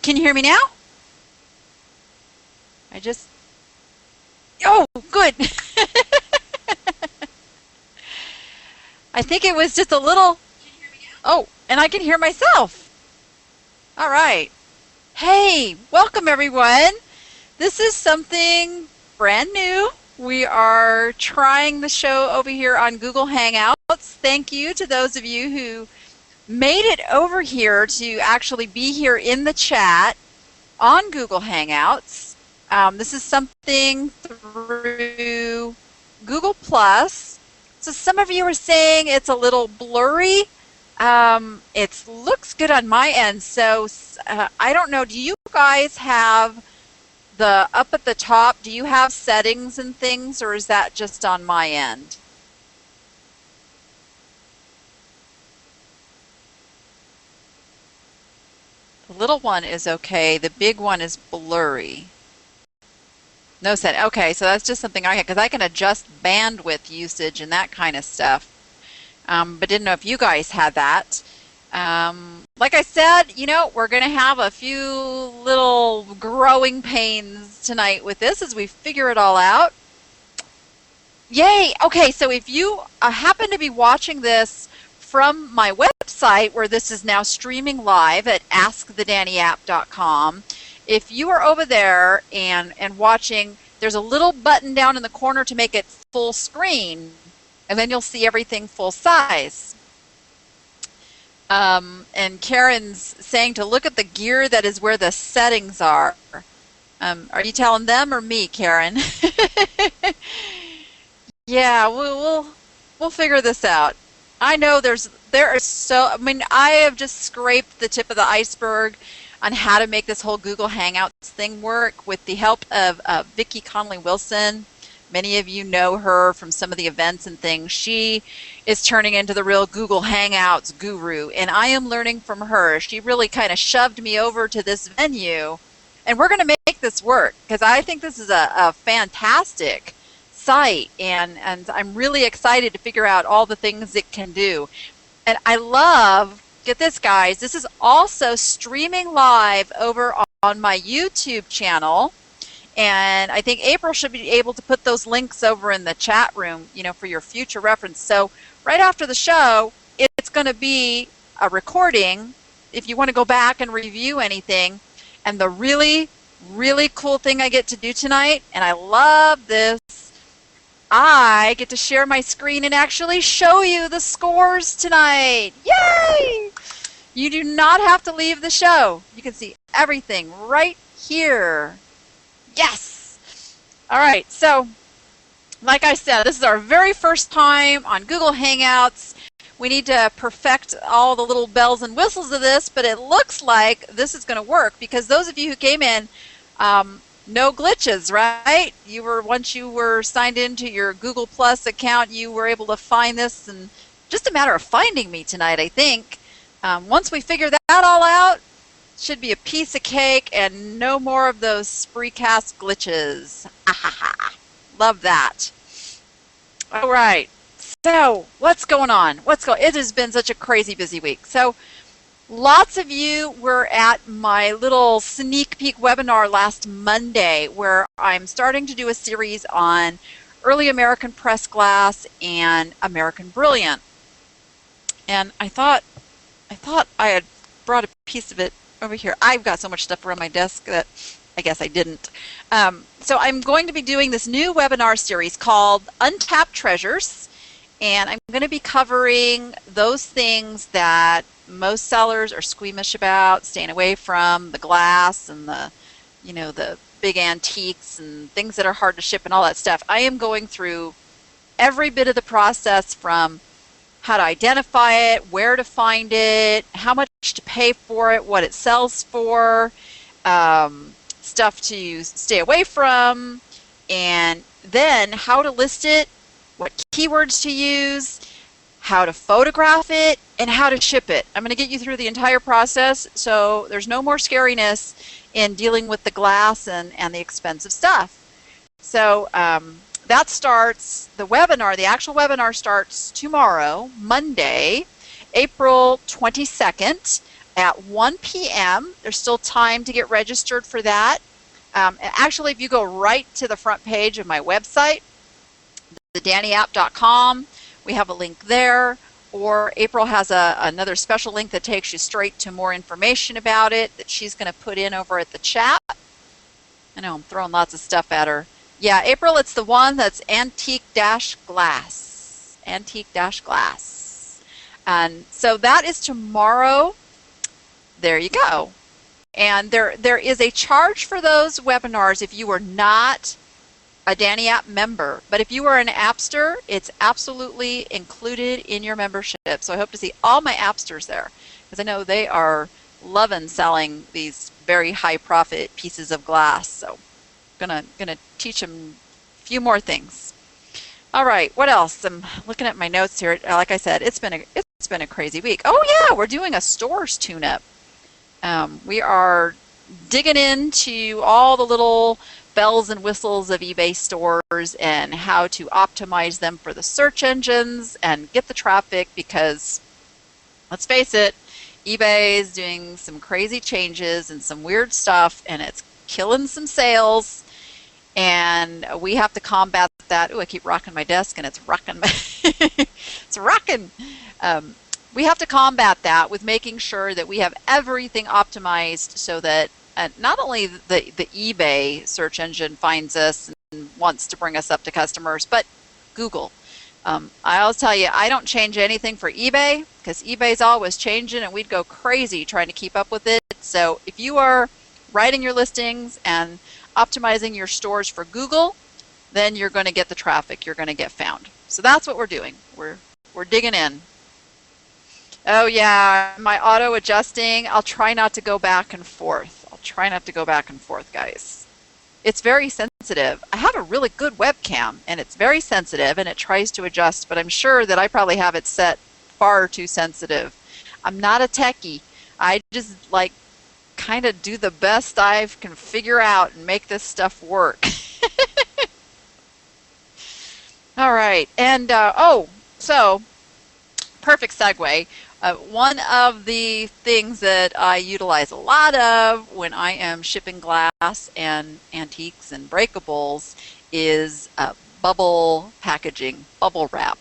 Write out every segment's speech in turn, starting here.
Can you hear me now? I just, oh, good. I think it was just a little, oh, and I can hear myself. All right. Hey, welcome everyone. This is something brand new. We are trying the show over here on Google Hangouts. Thank you to those of you who made it over here to actually be here in the chat on Google Hangouts. This is something through Google Plus. So some of you are saying it's a little blurry. It looks good on my end. So I don't know. Do you guys have the up at the top? Do you have settings and things, or is that just on my end? The little one is okay. The big one is blurry. No setting. Okay, so that's just something I can, because I can adjust bandwidth usage and that kind of stuff. But didn't know if you guys had that. Like I said, you know, we're going to have a few little growing pains tonight with this as we figure it all out. Yay! Okay, so if you happen to be watching this from my website, where this is now streaming live at askthedannyapp.com, if you are over there and watching, there's a little button down in the corner to make it full screen, and then you'll see everything full size. And Karen's saying to look at the gear that is where the settings are. Are you telling them or me, Karen? Yeah, we'll figure this out. I know there are so, I mean, I have just scraped the tip of the iceberg on how to make this whole Google Hangouts thing work with the help of Vicki Connolly Wilson. Many of you know her from some of the events and things. She is turning into the real Google Hangouts guru, and I am learning from her. She really kind of shoved me over to this venue, and we're going to make this work because I think this is a fantastic site, and I'm really excited to figure out all the things it can do. And I love, get this guys, this is also streaming live over on my YouTube channel, and I think April should be able to put those links over in the chat room, you know, for your future reference. So right after the show, it's going to be a recording if you want to go back and review anything. And the really, really cool thing I get to do tonight, and I love this, I get to share my screen and actually show you the scores tonight. Yay! You do not have to leave the show. You can see everything right here. Yes! All right, so like I said, this is our very first time on Google Hangouts. We need to perfect all the little bells and whistles of this, but it looks like this is going to work because those of you who came in, no glitches, right? Once you were signed into your Google Plus account, you were able to find this, and just a matter of finding me tonight, I think. Once we figure that all out, should be a piece of cake and no more of those Spreecast glitches. Love that. All right. So what's going on? It has been such a crazy busy week. So lots of you were at my little sneak peek webinar last Monday where I'm starting to do a series on early American press glass and American Brilliant. And I thought I had brought a piece of it over here. I've got so much stuff around my desk that I guess I didn't. So I'm going to be doing this new webinar series called Untapped Treasures, and I'm going to be covering those things that most sellers are squeamish about, staying away from, the glass and the, you know, the big antiques and things that are hard to ship and all that stuff. I am going through every bit of the process from how to identify it, where to find it, how much to pay for it, what it sells for, stuff to stay away from, and then how to list it, what keywords to use, how to photograph it, and how to ship it. I'm going to get you through the entire process so there's no more scariness in dealing with the glass and the expensive stuff. So that starts, the actual webinar starts tomorrow, Monday, April 22nd. at 1 p.m. There's still time to get registered for that. Actually, if you go right to the front page of my website, thedannyapp.com, we have a link there. Or April has another special link that takes you straight to more information about it that she's going to put in over at the chat. I know I'm throwing lots of stuff at her. Yeah, April, it's the one that's antique-glass. Antique-glass. And so that is tomorrow. There you go. And there is a charge for those webinars if you are not a Danny App member. But if you are an Appster, it's absolutely included in your membership. So I hope to see all my Appsters there, because I know they are loving selling these very high profit pieces of glass. So gonna teach them a few more things. All right, what else? I'm looking at my notes here. Like I said, it's been a crazy week. Oh yeah, we're doing a stores tune-up. We are digging into all the little bells and whistles of eBay stores and how to optimize them for the search engines and get the traffic, because let's face it, eBay is doing some crazy changes and some weird stuff, and it's killing some sales, and we have to combat that. Oh, I keep rocking my desk and it's rocking my it's rocking. We have to combat that with making sure that we have everything optimized so that not only the eBay search engine finds us and wants to bring us up to customers, but Google. I always tell you, I don't change anything for eBay because eBay's always changing and we'd go crazy trying to keep up with it. So if you are writing your listings and optimizing your stores for Google, then you're going to get the traffic, you're going to get found. So that's what we're doing. We're digging in. Oh yeah, my auto adjusting, I'll try not to go back and forth. Try not to go back and forth, guys. It's very sensitive. I have a really good webcam and it's very sensitive and it tries to adjust, but I'm sure that I probably have it set far too sensitive. I'm not a techie. I just like kind of do the best I can figure out and make this stuff work. All right, and so perfect segue. One of the things that I utilize a lot of when I am shipping glass and antiques and breakables is bubble packaging, bubble wrap.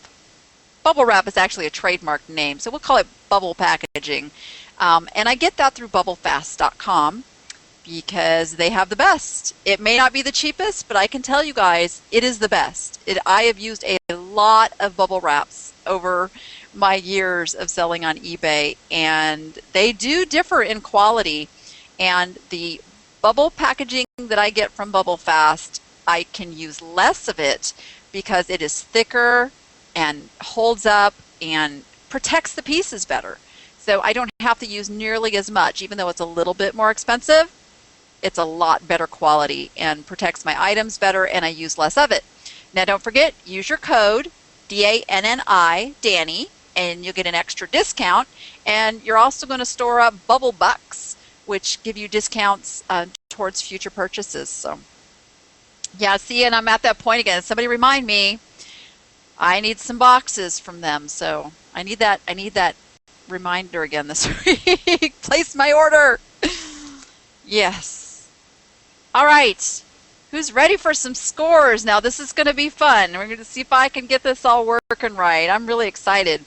Bubble wrap is actually a trademark name, so we'll call it bubble packaging. And I get that through bubblefast.com because they have the best. It may not be the cheapest, but I can tell you guys it is the best. I have used a lot of bubble wraps over my years of selling on eBay, and they do differ in quality. And the bubble packaging that I get from BubbleFast, I can use less of it because it is thicker and holds up and protects the pieces better. So I don't have to use nearly as much, even though it's a little bit more expensive. It's a lot better quality and protects my items better, and I use less of it. Now don't forget, use your code DANNI, Danny, and you'll get an extra discount. And you're also going to store up Bubble Bucks, which give you discounts towards future purchases. So yeah, see, and I'm at that point again. Somebody remind me, I need some boxes from them. So I need that reminder again this week. Place my order. Yes. All right. Who's ready for some scores? Now this is going to be fun. We're going to see if I can get this all working right. I'm really excited.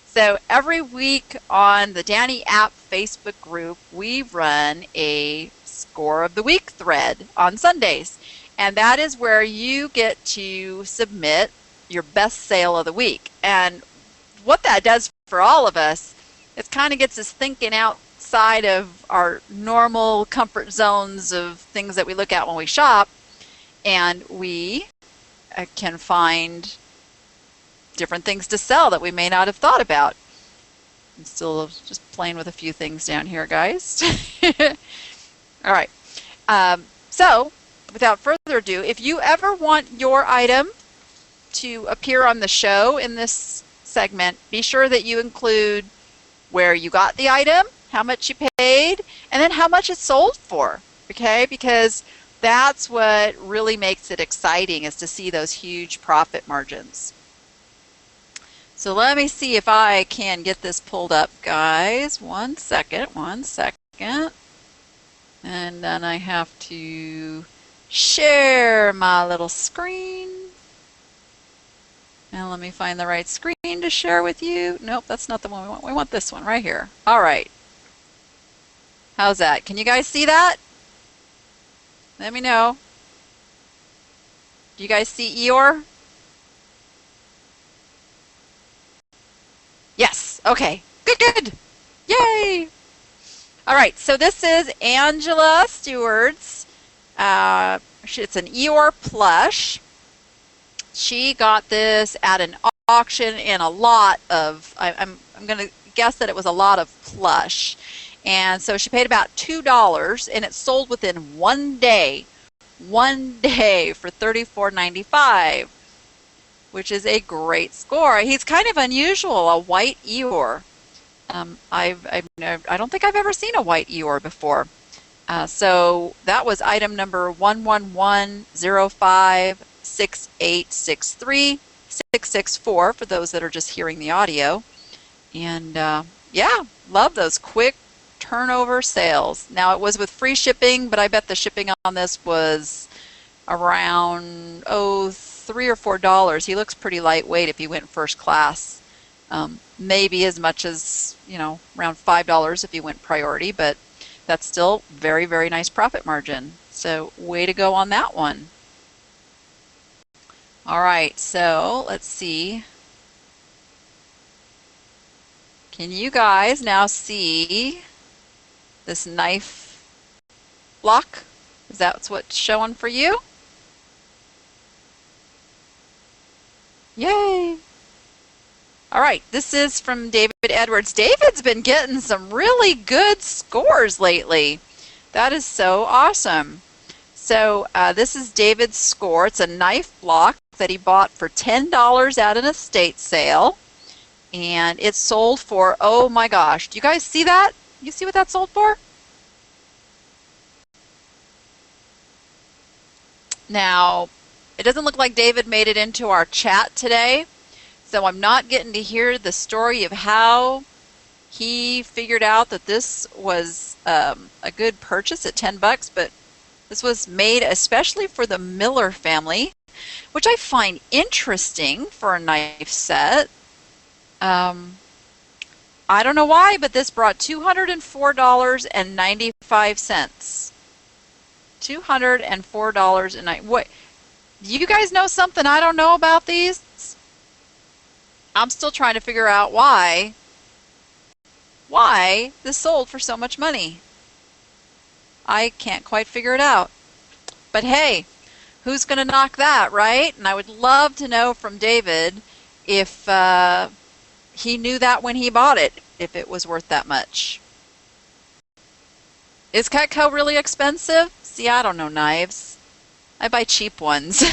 So every week on the Danny App Facebook group, we run a score of the week thread on Sundays. And that is where you get to submit your best sale of the week. And what that does for all of us, it kind of gets us thinking outside of our normal comfort zones of things that we look at when we shop. And we can find different things to sell that we may not have thought about. I'm still just playing with a few things down here, guys. All right. So without further ado, if you ever want your item to appear on the show in this segment, be sure that you include where you got the item, how much you paid, and then how much it's sold for, okay? Because that's what really makes it exciting, is to see those huge profit margins. So let me see if I can get this pulled up, guys. 1 second, 1 second. And then I have to share my little screen. And let me find the right screen to share with you. Nope, that's not the one we want. We want this one right here. All right. How's that? Can you guys see that? Let me know. Do you guys see Eeyore? Yes. Okay. Good, good. Yay. All right. So this is Angela Stewart's. It's an Eeyore plush. She got this at an auction in a lot of, I'm going to guess that it was a lot of plush. And so she paid about $2 and it sold within 1 day for $34.95, which is a great score. He's kind of unusual, a white Eeyore. I don't think I've ever seen a white Eeyore before. So that was item number 111056863 for those that are just hearing the audio. And yeah, love those quick turnover sales. Now it was with free shipping, but I bet the shipping on this was around $3 or $4. He looks pretty lightweight if he went first class. Maybe as much as, around $5 if you went priority, but that's still very, very nice profit margin. So way to go on that one. All right, so let's see. Can you guys now see this knife block? Is that what's showing for you? Yay! All right, this is from David Edwards. David's been getting some really good scores lately. That is so awesome. So this is David's score. It's a knife block that he bought for $10 at an estate sale. And it sold for, oh my gosh, do you guys see that? You see what that sold for? Now, it doesn't look like David made it into our chat today. So I'm not getting to hear the story of how he figured out that this was a good purchase at 10 bucks, but this was made especially for the Miller family, which I find interesting for a knife set. I don't know why, but this brought $204.95. $204.90. What? Do you guys know something I don't know about these? I'm still trying to figure out why this sold for so much money. I can't quite figure it out. But hey, who's going to knock that, right? And I would love to know from David if he knew that when he bought it, if it was worth that much. Is Cutco really expensive? See, I don't know knives. I buy cheap ones.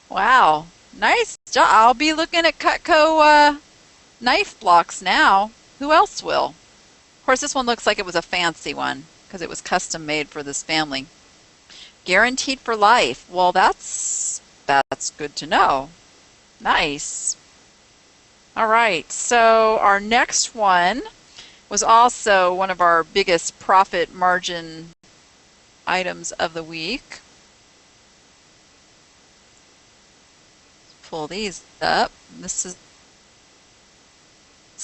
Wow. Nice job. I'll be looking at Cutco knife blocks now. Who else will? Of course, this one looks like it was a fancy one because it was custom made for this family. Guaranteed for life. Well, that's good to know. Nice. All right. So our next one was also one of our biggest profit margin items of the week. Pull these up. This is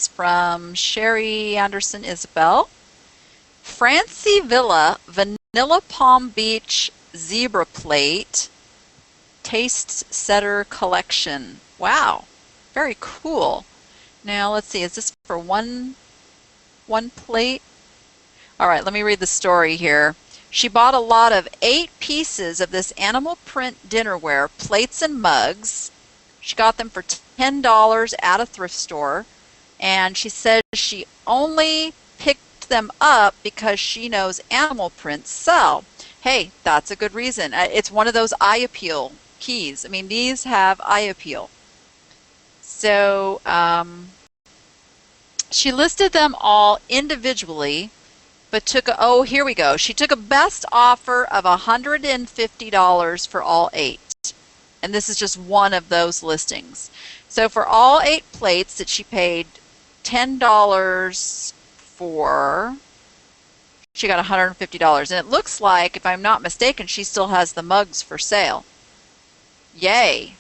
from Sherry Anderson Isabel. Francie Villa Vanilla Palm Beach Zebra Plate Taste Setter Collection. Wow, very cool. Now let's see, is this for one plate? All right, let me read the story here. She bought a lot of 8 pieces of this animal print dinnerware, plates and mugs. She got them for $10 at a thrift store, and she said she only picked them up because she knows animal prints sell. Hey, that's a good reason. It's one of those eye appeal keys. I mean, these have eye appeal. So she listed them all individually, but took a, oh, here we go. She took a best offer of $150 for all 8. And this is just one of those listings. So for all 8 plates that she paid $10 for, she got $150. And it looks like, if I'm not mistaken, she still has the mugs for sale. Yay.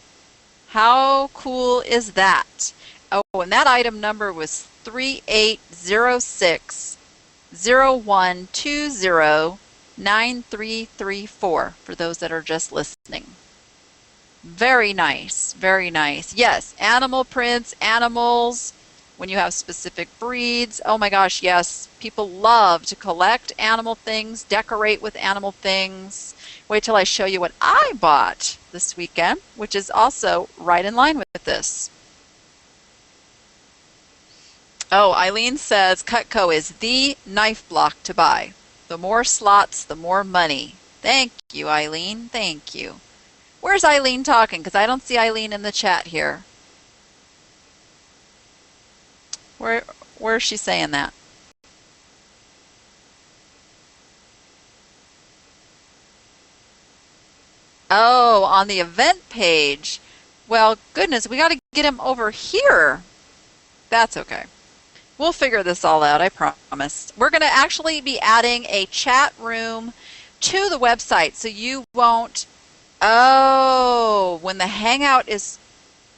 How cool is that? Oh, and that item number was 3806-0120-9334 for those that are just listening. Very nice, very nice. Yes, animal prints, animals, when you have specific breeds. Oh my gosh, yes. People love to collect animal things, decorate with animal things. Wait till I show you what I bought this weekend, which is also right in line with this. Oh, Eileen says Cutco is the knife block to buy. The more slots, the more money. Thank you, Eileen. Thank you. Where's Eileen talking? Because I don't see Eileen in the chat here. Where is she saying that? Oh, on the event page. Well, goodness, we got to get him over here. That's okay. We'll figure this all out, I promise. We're going to actually be adding a chat room to the website, so you won't... Oh, when the Hangout is...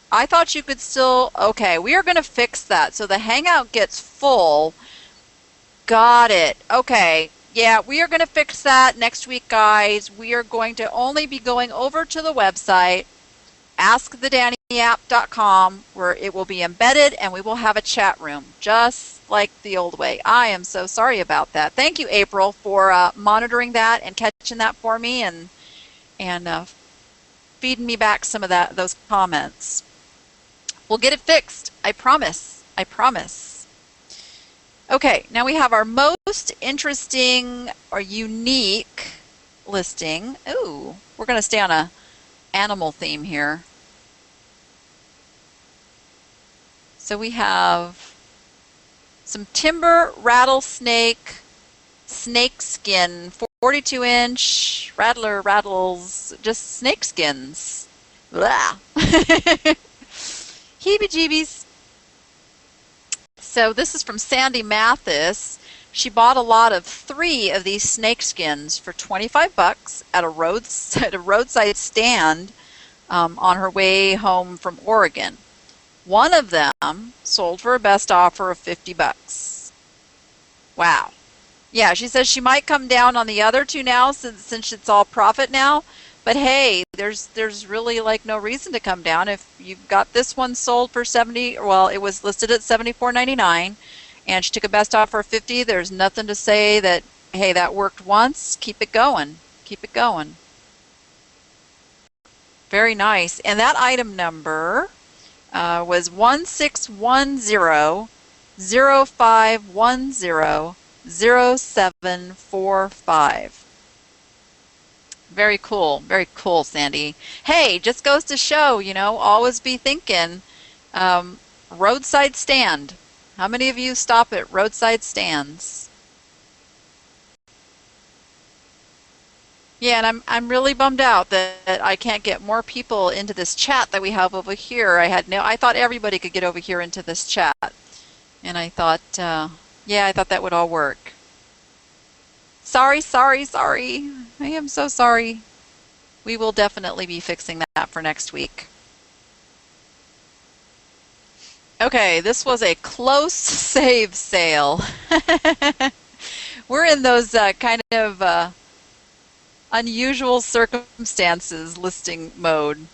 I thought you could still... Okay, we are going to fix that. So the Hangout gets full. Got it. Okay. Yeah, we are going to fix that next week, guys. We are going to only be going over to the website, askthedannyapp.com, where it will be embedded and we will have a chat room, just like the old way. I am so sorry about that. Thank you, April, for monitoring that and catching that for me and feeding me back some of those comments. We'll get it fixed. I promise. I promise. Okay, now we have our most interesting or unique listing. Ooh, we're going to stay on a animal theme here. So we have some timber rattlesnake snakeskin, 42-inch rattler rattles, just snake skins. Blah. Heebie-jeebies. So this is from Sandy Mathis. She bought a lot of 3 of these snake skins for $25 at a roadside stand on her way home from Oregon. One of them sold for a best offer of $50. Wow. Yeah, she says she might come down on the other 2 now since it's all profit now. But hey, there's really like no reason to come down if you've got this one sold for $70. Well, it was listed at $74.99, and she took a best offer of $50. There's nothing to say that, hey, that worked once. Keep it going. Keep it going. Very nice. And that item number was 1610-0510-0745. Very cool. Very cool, Sandy. Hey, just goes to show, always be thinking roadside stand. How many of you stop at roadside stands? Yeah, and I'm really bummed out that I can't get more people into this chat that we have over here. I thought everybody could get over here into this chat. And I thought, yeah, I thought that would all work. Sorry. I am so sorry. We will definitely be fixing that for next week. Okay, this was a close save sale. We're in those kind of unusual circumstances listing mode.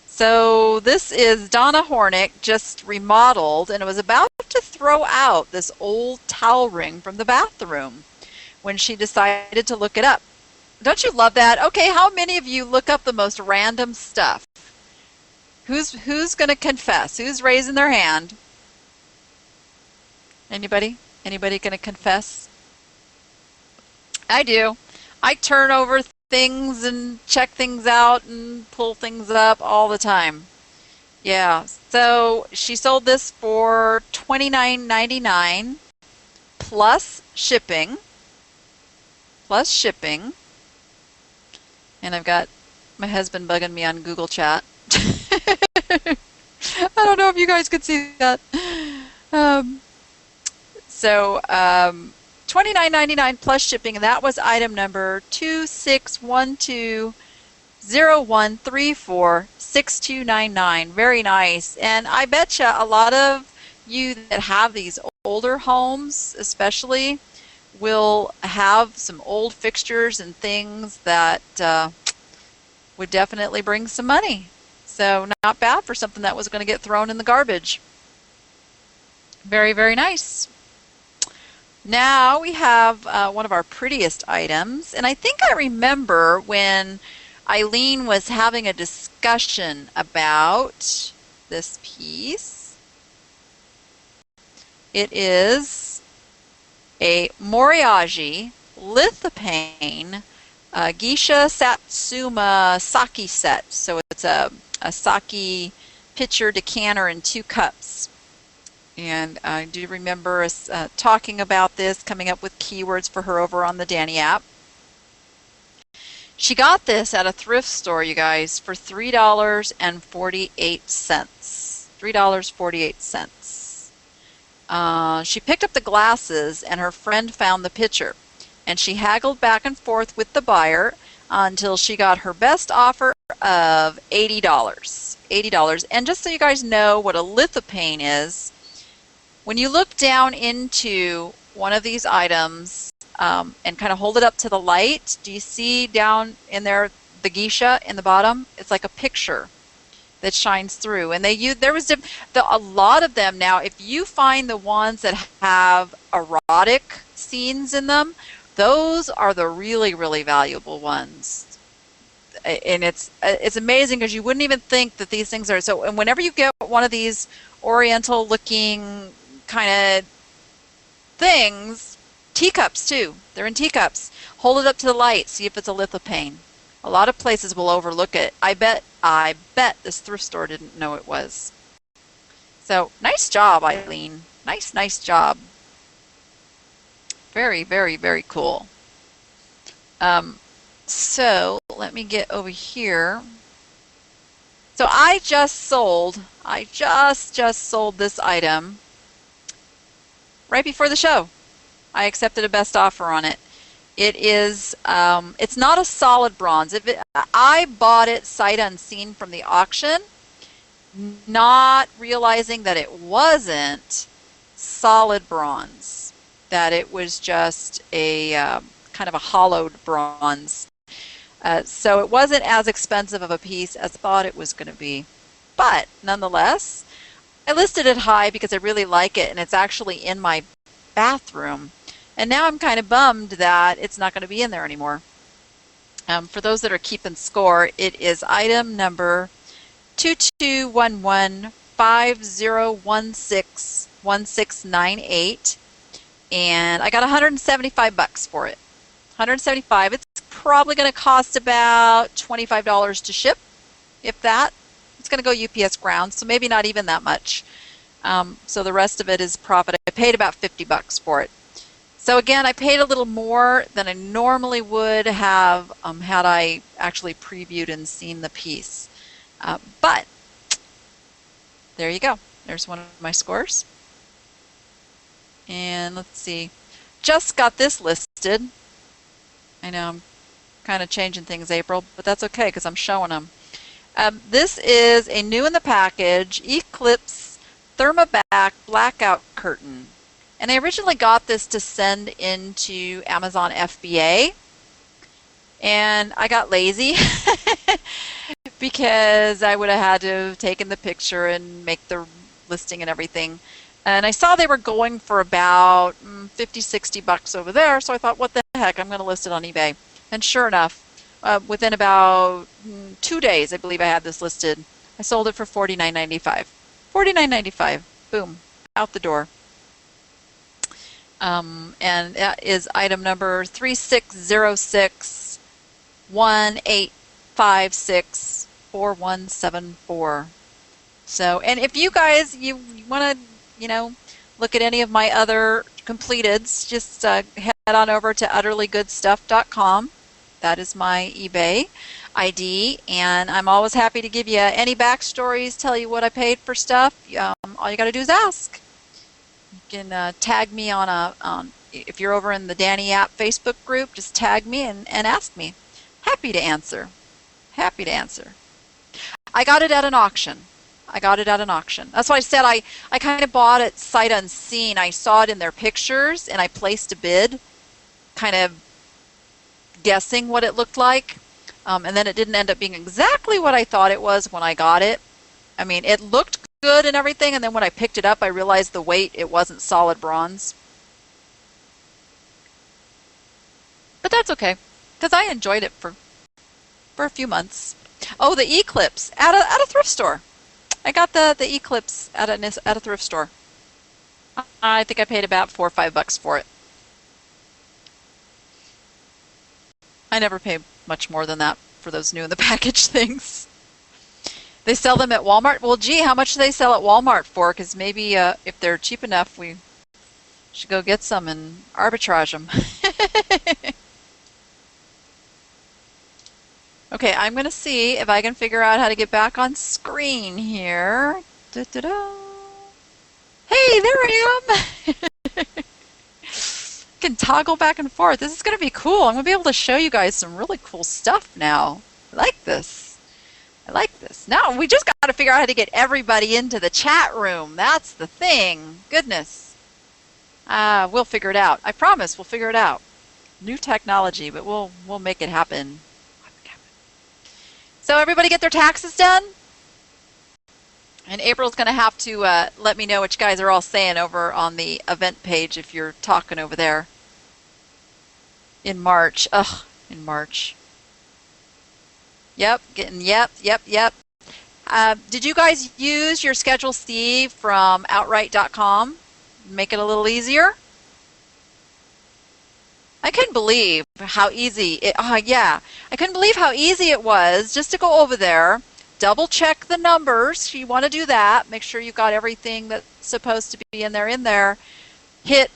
So this is Donna Hornick, just remodeled, and was about to throw out this old towel ring from the bathroom when she decided to look it up. Don't you love that? Okay, how many of you look up the most random stuff? Who's going to confess? Who's raising their hand? Anybody? Anybody going to confess? I do. I turn over things and check things out and pull things up all the time. Yeah, so she sold this for $29.99 plus shipping. And I've got My husband bugging me on Google Chat. I don't know if you guys could see that. Um, so $29.99 plus shipping, and that was item number 261201346299. Very nice. And I betcha a lot of you that have these older homes, especially, will have some old fixtures and things that would definitely bring some money. So not bad for something that was going to get thrown in the garbage. Very, very nice. Now we have one of our prettiest items, and I think I remember when Eileen was having a discussion about this piece. It is a Moriage Lithophane Geisha Satsuma sake set. So it's a sake pitcher, decanter, and 2 cups. And I do remember us talking about this, coming up with keywords for her over on the Danny app. She got this at a thrift store, you guys, for $3.48. $3.48. She picked up the glasses and her friend found the pitcher. And she haggled back and forth with the buyer until she got her best offer of $80. $80. And just so you guys know what a lithophane is, when you look down into one of these items and kind of hold it up to the light, do you see down in there the geisha in the bottom? It's like a picture that shines through. And there was a lot of them now. If you find the ones that have erotic scenes in them, those are the really, really valuable ones. And it's amazing because you wouldn't even think that these things are so. And whenever you get one of these oriental looking kind of things, teacups too, they're in teacups, hold it up to the light, see if it's a lithophane. A lot of places will overlook it. I bet this thrift store didn't know it was. So nice job, Eileen. Nice job. Very, very, very cool. So let me get over here. So I just sold this item right before the show. I accepted a best offer on it. It is, it's not a solid bronze. I bought it sight unseen from the auction, not realizing that it wasn't solid bronze, that it was just a kind of a hollowed bronze. So it wasn't as expensive of a piece as I thought it was going to be. But nonetheless, I listed it high because I really like it, and it's actually in my bathroom. And now I'm kind of bummed that it's not going to be in there anymore. For those that are keeping score, it is item number 221150161698, and I got $175 for it. $175. It's probably going to cost about $25 to ship, if that. It's going to go UPS ground, so maybe not even that much. So the rest of it is profit. I paid about $50 for it. So again, I paid a little more than I normally would have had I actually previewed and seen the piece. But there you go. There's one of my scores. And let's see. Just got this listed. I know I'm kind of changing things, April, but that's okay because I'm showing them. This is a new in the package Eclipse Thermoback Blackout Curtain. And I originally got this to send into Amazon FBA, and I got lazy because I would have had to have taken the picture and make the listing and everything. And I saw they were going for about $50-$60 over there, so I thought, what the heck, I'm going to list it on eBay. And sure enough, within about 2 days, I believe I had this listed. I sold it for $49.95. $49.95. Boom. Out the door. And that is item number 360618564174. So, and if you guys, you want to, look at any of my other completeds, just head on over to utterlygoodstuff.com. That is my eBay. ID, and I'm always happy to give you any backstories, tell you what I paid for stuff. All you got to do is ask. You can tag me if you're over in the Danny App Facebook group, just tag me and ask me. Happy to answer. Happy to answer. I got it at an auction. I got it at an auction. That's why I said I kind of bought it sight unseen. I saw it in their pictures and I placed a bid, kind of guessing what it looked like. And then it didn't end up being exactly what I thought it was when I got it. I mean, it looked good and everything, and then when I picked it up, I realized the weight, it wasn't solid bronze. But that's okay, because I enjoyed it for a few months. Oh, the Eclipse at a thrift store. I got the Eclipse at a thrift store. I think I paid about $4 or $5 for it. I never pay much more than that for those new in the package things. They sell them at Walmart. Well, gee, how much do they sell at Walmart for? Because maybe if they're cheap enough, we should go get some and arbitrage them. Okay, I'm going to see if I can figure out how to get back on screen here. Da-da-da. Hey, there I am! Can toggle back and forth. This is going to be cool. I'm going to be able to show you guys some really cool stuff now. I like this. I like this. Now, we just got to figure out how to get everybody into the chat room. That's the thing. Goodness. We'll figure it out. I promise we'll figure it out. New technology, but we'll make it happen. So everybody get their taxes done? And April's going to have to let me know what you guys are all saying over on the event page if you're talking over there. In March. Ugh, in March. Yep, yep. Did you guys use your Schedule C from Outright.com? Make it a little easier? I couldn't believe how easy I couldn't believe how easy it was just to go over there, double check the numbers. You want to do that. Make sure you've got everything that's supposed to be in there. Hit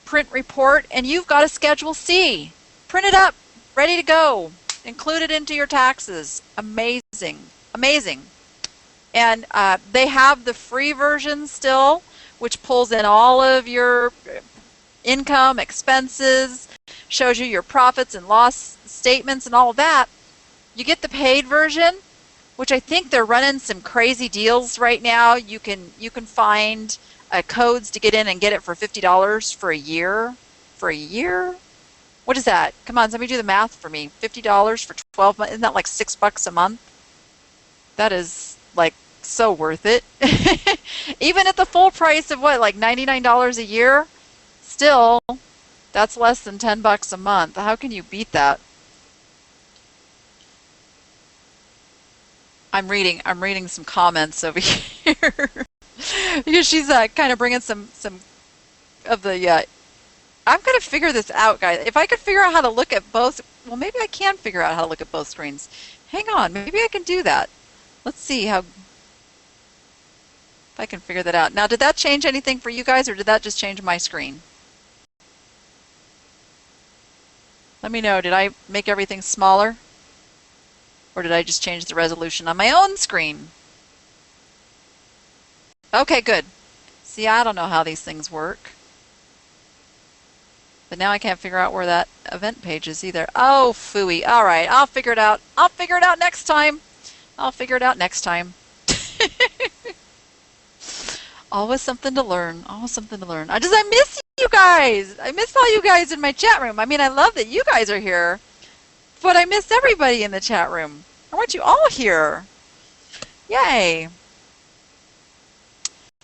print report, and you've got a Schedule C. Print it up, ready to go. Include it into your taxes. Amazing. Amazing. And they have the free version still, which pulls in all of your income, expenses, shows you your profits and loss statements and all of that. You get the paid version, which I think they're running some crazy deals right now. You can find codes to get in and get it for $50 for a year. For a year? What is that? Come on, somebody do the math for me. $50 for 12 months. Isn't that like $6 a month? That is like so worth it. Even at the full price of what, like $99 a year? Still, that's less than $10 a month. How can you beat that? I'm reading some comments over here because she's kind of bringing some of the. I'm gonna figure this out, guys. If I could figure out how to look at both, well, maybe I can figure out how to look at both screens. Hang on, maybe I can do that. Let's see if I can figure that out. Now, did that change anything for you guys, or did that just change my screen? Let me know. Did I make everything smaller? Or did I just change the resolution on my own screen? Okay, good. See, I don't know how these things work. But now I can't figure out where that event page is either. Oh, phooey. All right, I'll figure it out. I'll figure it out next time. I'll figure it out next time. Always something to learn. Always something to learn. I miss you guys. I miss all you guys in my chat room. I mean, I love that you guys are here, but I miss everybody in the chat room. I want you all here. Yay.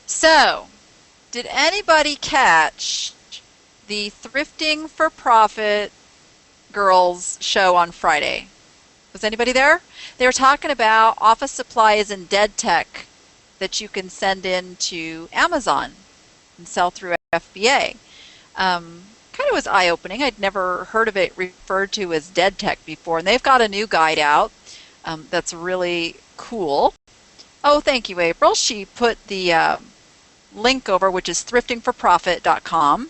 So, did anybody catch the Thrifting for Profit girls show on Friday? Was anybody there? They were talking about office supplies and dead tech that you can send in to Amazon and sell through FBA. Kind of was eye-opening. I'd never heard of it referred to as dead tech before, and they've got a new guide out that's really cool. Oh, thank you, April. She put the link over, which is thriftingforprofit.com.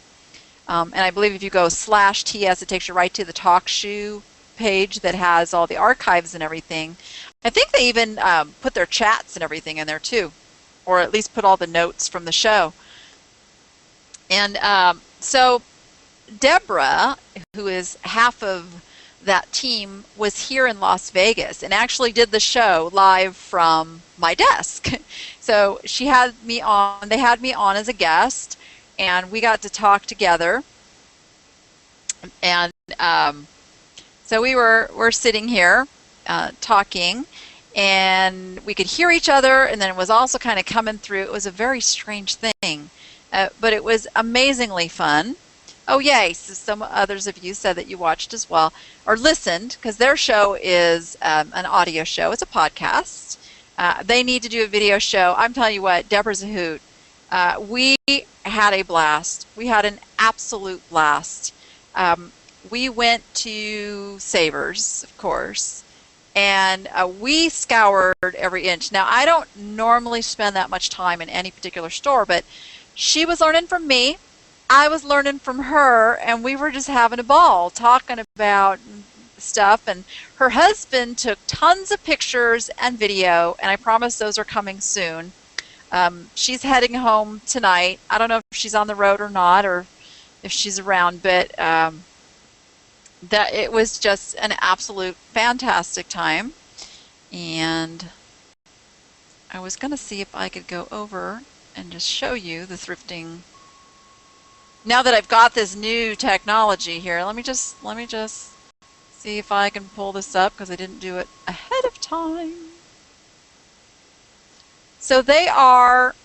And I believe if you go /TS, it takes you right to the TalkShoe page that has all the archives and everything. I think they even put their chats and everything in there too, or at least put all the notes from the show. And so Deborah, who is half of that team, was here in Las Vegas and actually did the show live from my desk. So she had me on, they had me on as a guest, and we got to talk together. And so we're sitting here talking, and we could hear each other, and then it was also kind of coming through. It was a very strange thing, but it was amazingly fun. Oh, yay. So some others of you said that you watched as well, or listened, because their show is an audio show. It's a podcast. They need to do a video show. I'm telling you what, Deborah's a hoot. We had a blast. We had an absolute blast. We went to Savers, of course, and we scoured every inch. Now, I don't normally spend that much time in any particular store, but she was learning from me. I was learning from her, and we were just having a ball talking about stuff. And her husband took tons of pictures and video, and I promise those are coming soon. She's heading home tonight. I don't know if she's on the road or not, or if she's around, but that it was just an absolute fantastic time. And I was going to see if I could go over and just show you the thrifting. Now that I've got this new technology here, let me just see if I can pull this up, because I didn't do it ahead of time. So they are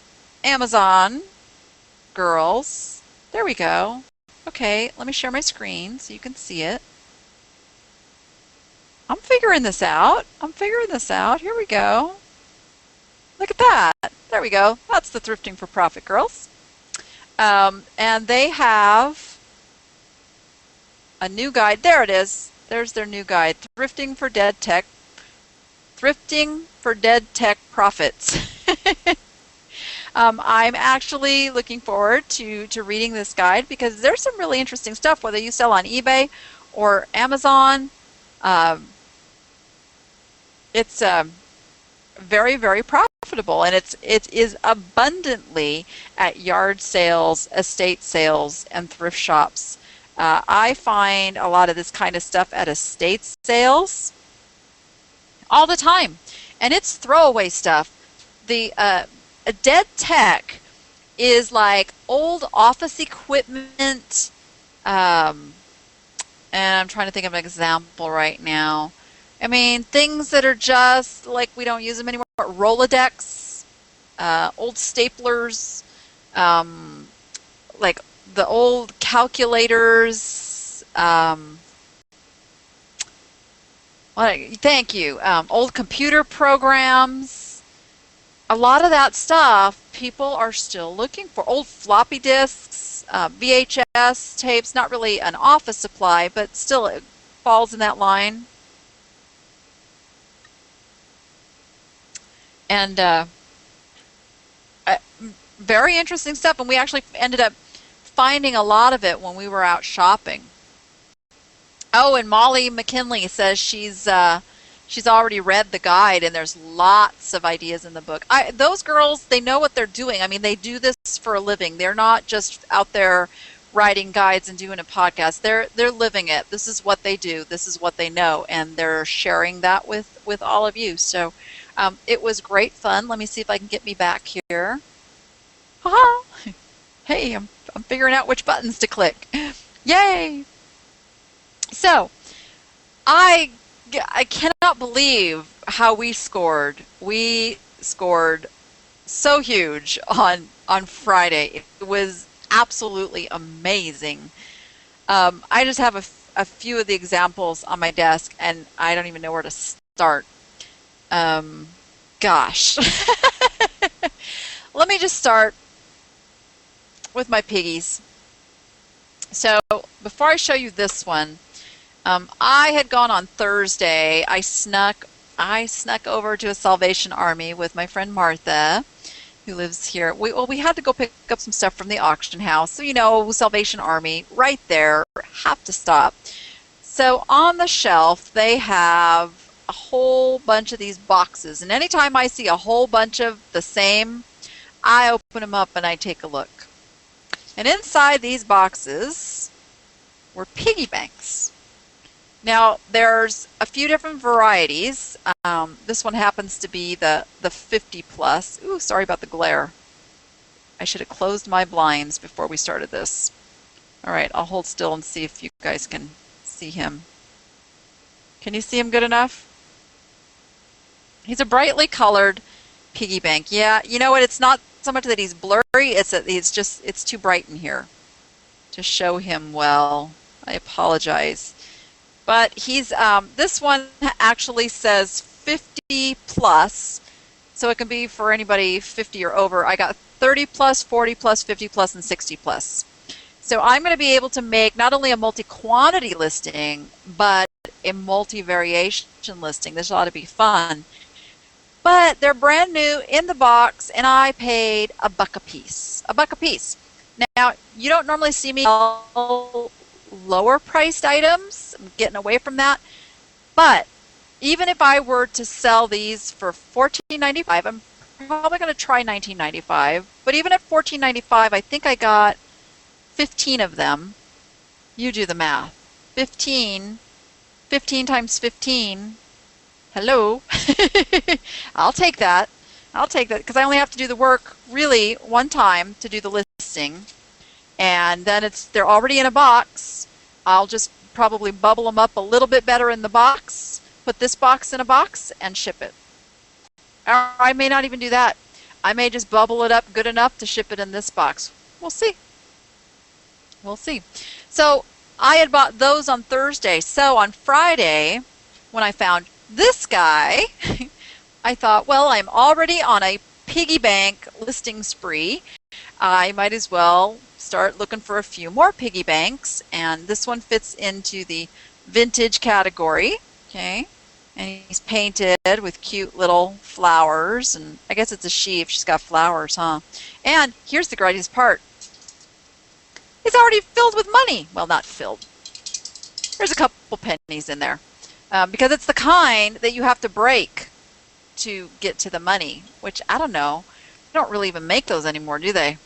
Amazon girls. There we go. Okay, let me share my screen so you can see it. I'm figuring this out. Here we go. Look at that. There we go. That's the Thrifting for Profit girls. And they have a new guide. There it is. There's their new guide. Thrifting for Dead Tech Profits. I'm actually looking forward to reading this guide, because there's some really interesting stuff, whether you sell on eBay or Amazon. It's very, very profitable, and it is abundantly at yard sales, estate sales, and thrift shops. I find a lot of this kind of stuff at estate sales all the time, and it's throwaway stuff. The a dead tech is like old office equipment, and I'm trying to think of an example right now. I mean, things that are just like we don't use them anymore. Rolodex, old staplers, like the old calculators. Thank you. Old computer programs. A lot of that stuff people are still looking for. Old floppy disks, VHS tapes, not really an office supply, but still it falls in that line. And very interesting stuff. And we actually ended up finding a lot of it when we were out shopping. Oh, and Molly McKinley says she's already read the guide, and there's lots of ideas in the book. Those girls, they know what they're doing. I mean, they do this for a living. They're not just out there writing guides and doing a podcast. They're living it. This is what they do. This is what they know, and they're sharing that with all of you. So it was great fun. Let me see if I can get me back here. Ha-ha! Hey, I'm figuring out which buttons to click. Yay! So I cannot believe how we scored. We scored so huge on Friday. It was absolutely amazing. I just have a few of the examples on my desk, and I don't even know where to start. Gosh. Let me just start with my piggies. So before I show you this one, I had gone on Thursday. I snuck over to a Salvation Army with my friend Martha, who lives here. We had to go pick up some stuff from the auction house. So, Salvation Army, right there, have to stop. So on the shelf, they have a whole bunch of these boxes. And anytime I see a whole bunch of the same, I open them up and I take a look. And inside these boxes were piggy banks. Now, there's a few different varieties. This one happens to be the 50 plus. Ooh, sorry about the glare. I should have closed my blinds before we started this. All right, I'll hold still and see if you guys can see him. Can you see him good enough? He's a brightly colored piggy bank. Yeah, you know what? It's not so much that he's blurry. It's too bright in here to show him well. I apologize. But he's this one actually says 50 plus, so it can be for anybody 50 or over. I got 30 plus, 40 plus, 50 plus, and 60 plus. So I'm going to be able to make not only a multi-quantity listing, but a multi-variation listing. This ought to be fun. But they're brand new in the box, and I paid $1 a piece. $1 a piece. Now, you don't normally see me sell lower priced items. I'm getting away from that. But even if I were to sell these for $14.95, I'm probably going to try $19.95. But even at $14.95, I think I got 15 of them. You do the math. 15 times 15. Hello. I'll take that. I'll take that because I only have to do the work really one time to do the listing. And then they're already in a box. I'll just probably bubble them up a little bit better in the box, put this box in a box, and ship it. Or I may not even do that. I may just bubble it up good enough to ship it in this box. We'll see. We'll see. So I had bought those on Thursday. So on Friday, when I found this guy, I thought, well, I'm already on a piggy bank listing spree. I might as well start looking for a few more piggy banks, and this one fits into the vintage category. Okay, and he's painted with cute little flowers, and I guess it's a she if she's got flowers, huh? And here's the greatest part. It's already filled with money. Well, not filled. There's a couple pennies in there because it's the kind that you have to break to get to the money, which I don't know. They don't really even make those anymore, do they?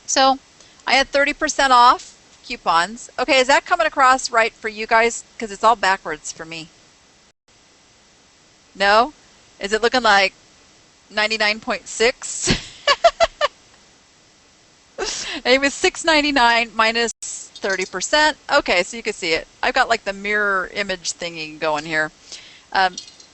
So I had 30% off coupons. Okay, is that coming across right for you guys? Because it's all backwards for me. No? Is it looking like 99.6? It was $6.99 minus 30%. Okay, so you can see it. I've got like the mirror image thingy going here.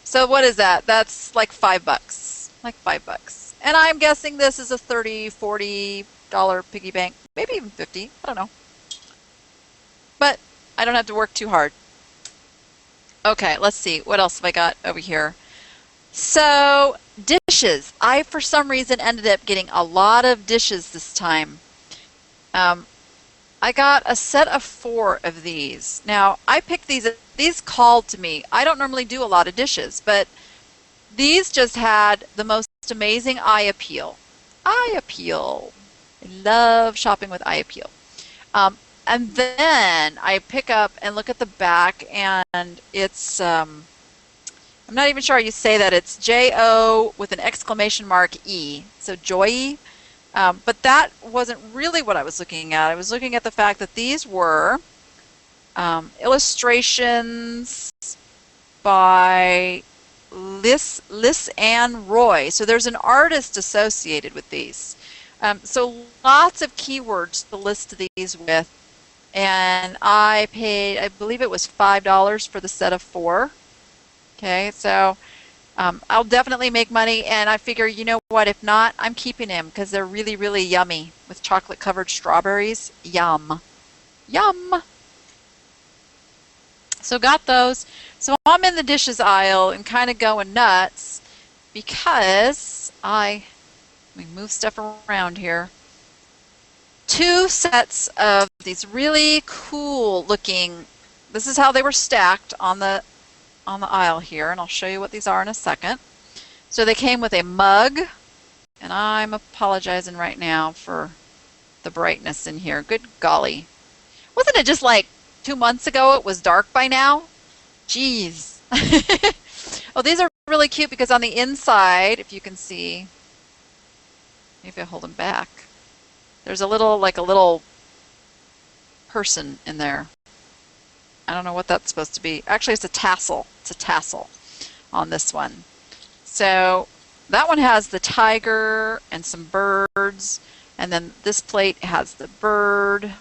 So what is that? That's like $5. Like $5. And I'm guessing this is a $30, $40 piggy bank. Maybe even 50. I don't know. But I don't have to work too hard. Okay, let's see. What else have I got over here? So, dishes. I, for some reason, ended up getting a lot of dishes this time. I got a set of 4 of these. Now, I picked these called to me. I don't normally do a lot of dishes, but these just had the most amazing eye appeal. Eye appeal. I love shopping with eye appeal. And then I pick up and look at the back, and it's, I'm not even sure how you say that. It's J-O with an exclamation mark E. So Joy. But that wasn't really what I was looking at. I was looking at the fact that these were illustrations by Liz Ann Roy. So there's an artist associated with these. So lots of keywords to list these with. And I paid, I believe it was $5 for the set of 4. Okay, so I'll definitely make money, and I figure, you know what, if not, I'm keeping them because they're really, really yummy with chocolate-covered strawberries. Yum. Yum. So got those. So I'm in the dishes aisle and kind of going nuts because let me move stuff around here. 2 sets of these really cool looking, this is how they were stacked on the aisle here, and I'll show you what these are in a second. So they came with a mug, and I'm apologizing right now for the brightness in here. Good golly. Wasn't it just like 2 months ago it was dark by now. Jeez. Oh, these are really cute because on the inside, if you can see, maybe I'll hold them back. There's a little person in there. I don't know what that's supposed to be. Actually, it's a tassel. It's a tassel on this one. So that one has the tiger and some birds. And then this plate has the bird.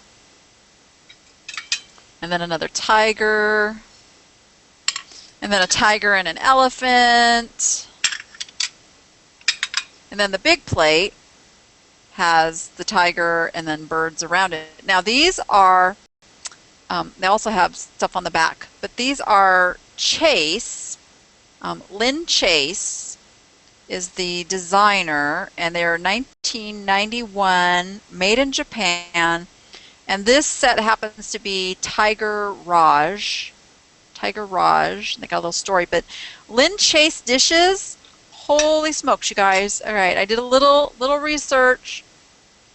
And then another tiger. And then a tiger and an elephant. And then the big plate has the tiger and then birds around it. Now these are, they also have stuff on the back, but these are Chase. Lynn Chase is the designer, and they're 1991, made in Japan. And this set happens to be Tiger Raj. Tiger Raj. They got a little story, but Lynn Chase dishes. Holy smokes, you guys! All right, I did a little research.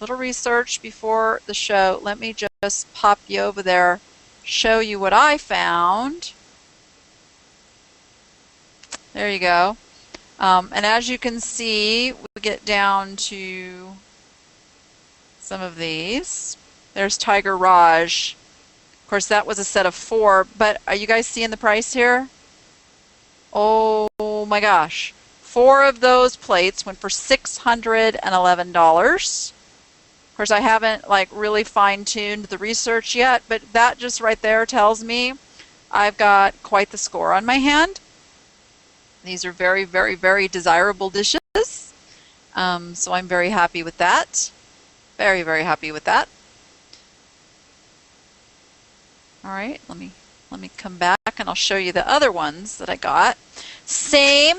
Little research before the show. Let me just pop you over there, show you what I found. There you go. And as you can see, we get down to some of these. There's Tiger Raj. Of course, that was a set of 4, but are you guys seeing the price here? Oh my gosh. 4 of those plates went for $611. Of course, I haven't really fine-tuned the research yet, but that just right there tells me I've got quite the score on my hand. These are very, very, very desirable dishes. So I'm very happy with that. Very, very happy with that. All right, let me come back and I'll show you the other ones that I got. Same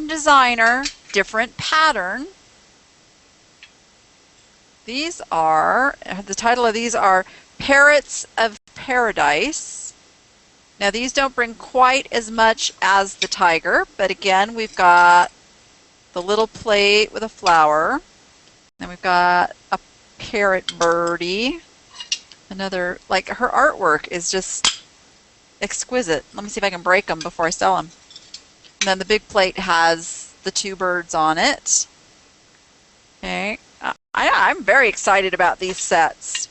designer, different pattern. These are, the title of these are Parrots of Paradise. Now these don't bring quite as much as the tiger, but again, we've got the little plate with a flower. Then we've got a parrot birdie. Another, her artwork is just exquisite. Let me see if I can break them before I sell them. And then the big plate has the 2 birds on it. Okay. I'm very excited about these sets.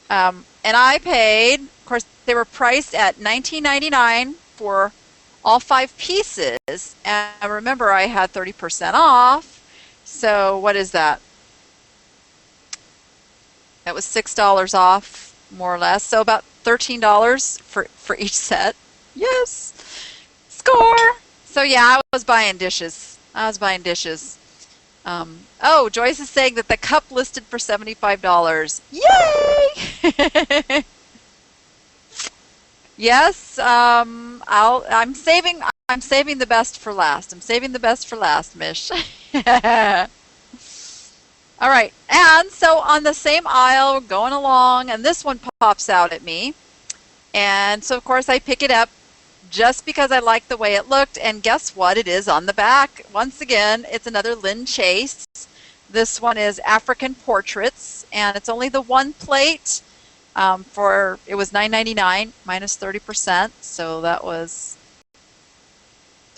And I paid, of course, they were priced at $19.99 for all 5 pieces. And remember, I had 30% off. So what is that? That was $6 off, more or less. So about $13 for each set. Yes. Score. So yeah, I was buying dishes. Oh, Joyce is saying that the cup listed for $75. Yay! Yes, I'm saving the best for last. I'm saving the best for last, Mish. All right, and so on the same aisle, we're going along, and this one pops out at me. And so, of course, I pick it up just because I like the way it looked. And guess what? It is on the back. Once again, it's another Lynn Chase. This one is African Portraits, and it's only the 1 plate. It was $9.99 minus 30%, so that was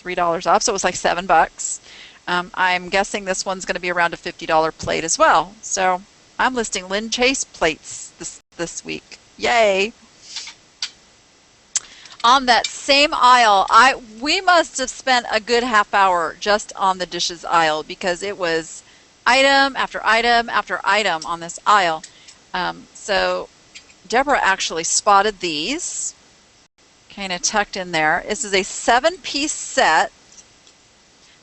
$3 off. So it was like $7. I'm guessing this one's going to be around a $50 plate as well. So I'm listing Lynn Chase plates this week. Yay! On that same aisle, we must have spent a good half hour just on the dishes aisle because it was item after item after item on this aisle. So Deborah actually spotted these, kind of tucked in there. This is a 7-piece set.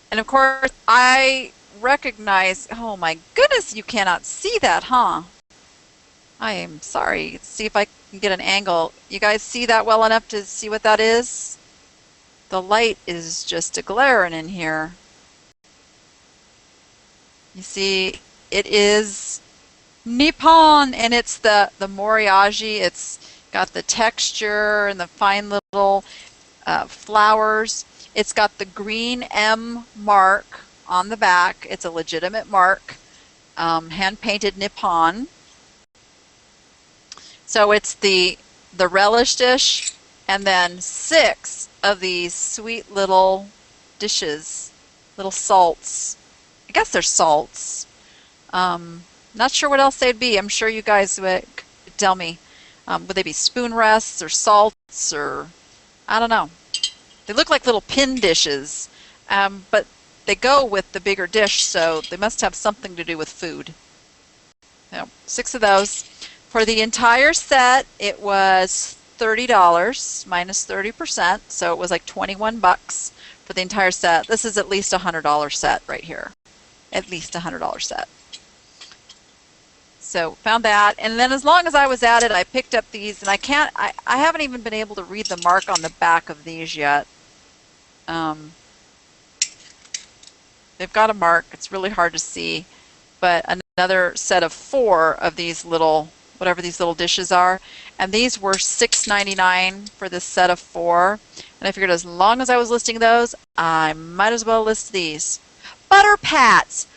And of course, I recognize, oh my goodness, you cannot see that, huh? I am sorry. Let's see if I can get an angle. You guys see that well enough to see what that is? The light is just glaring in here. You see, it is Nippon, and it's the Moriyaji. It's got the texture and the fine little flowers. It's got the green M mark on the back. It's a legitimate mark, hand-painted Nippon. So it's the relish dish and then 6 of these sweet little dishes, little salts. I guess they're salts. Not sure what else they'd be. I'm sure you guys would tell me. Would they be spoon rests or salts or I don't know. They look like little pin dishes, but they go with the bigger dish, so they must have something to do with food. 6 of those. For the entire set, it was $30 minus 30%, so it was like 21 bucks for the entire set. This is at least a $100 set right here. At least a $100 set. So found that, and then as long as I was at it, I picked up these, and I haven't even been able to read the mark on the back of these yet. They've got a mark. It's really hard to see, but another set of 4 of these little, whatever these little dishes are, and these were $6.99 for this set of 4. And I figured as long as I was listing those, I might as well list these. Butter Pats.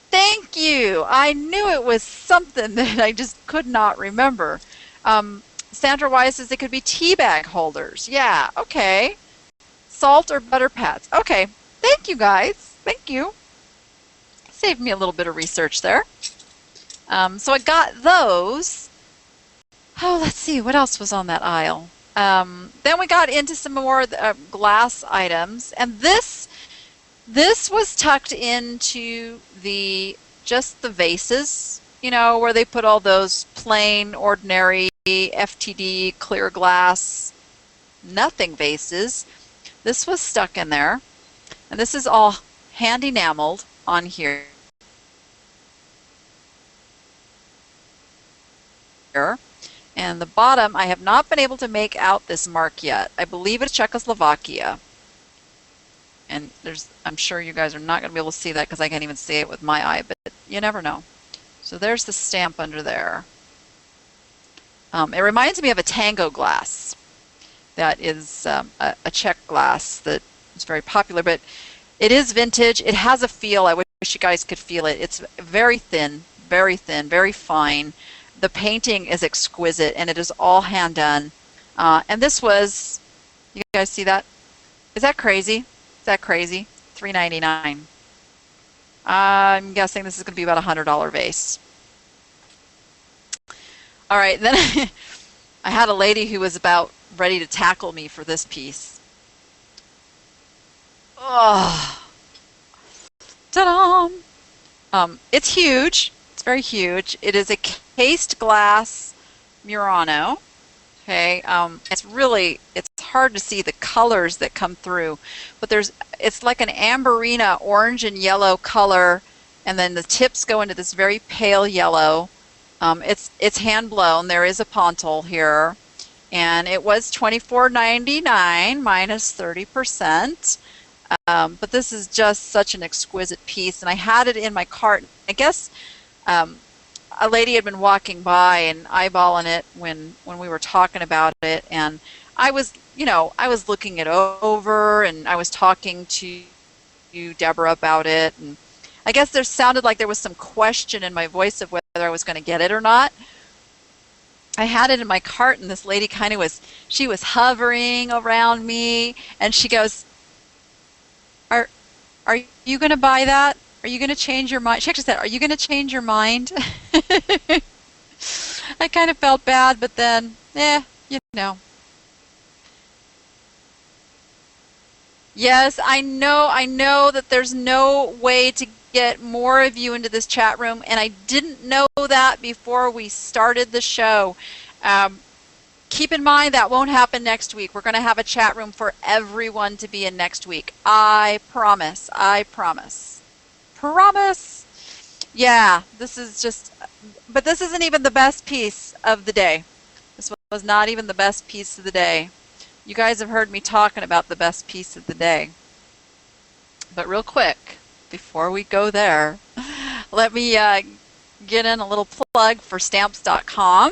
Thank you. I knew it was something that I just could not remember. Sandra Wise says they could be tea bag holders. Yeah, okay. Salt or butter pats. Okay. Thank you, guys. Thank you. Saved me a little bit of research there. So I got those. Oh, let's see. What else was on that aisle? Then we got into some more glass items. And this was tucked into just the vases, you know, where they put all those plain, ordinary FTD clear glass, nothing vases. This was stuck in there. And this is all hand enameled on here. And the bottom, I have not been able to make out this mark yet. I believe it's Czechoslovakia. And I'm sure you guys are not going to be able to see that because I can't even see it with my eye, but you never know. So there's the stamp under there. It reminds me of a Tango glass. That is a Czech glass that is very popular, but it is vintage. It has a feel. I wish you guys could feel it. It's very thin, very fine. The painting is exquisite, and it is all hand done. And this was, you guys see that? Is that crazy? Is that crazy? $3.99. I'm guessing this is going to be about a $100 vase. All right, then I had a lady who was about ready to tackle me for this piece. Oh, ta-da! It's huge. It's very huge. It is a cased glass Murano. Okay, it's hard to see the colors that come through, but it's like an amberina, orange and yellow color, and then the tips go into this very pale yellow. It's hand blown. There is a pontil here, and it was $24.99 minus 30%. But this is just such an exquisite piece, and I had it in my cart. I guess a lady had been walking by and eyeballing it when we were talking about it, and I was looking it over, and I was talking to you, Deborah, about it, and I guess there sounded like there was some question in my voice of whether I was going to get it or not. I had it in my cart, and this lady she was hovering around me, and she goes, Are you going to buy that? Are you going to change your mind? She actually said, are you going to change your mind? I kind of felt bad, but then, you know. Yes, I know that there's no way to get more of you into this chat room, and I didn't know that before we started the show. Keep in mind that won't happen next week. We're going to have a chat room for everyone to be in next week. I promise. I promise. Promise. Yeah, this isn't even the best piece of the day. This was not even the best piece of the day. You guys have heard me talking about the best piece of the day. But real quick, before we go there, let me get in a little plug for Stamps.com.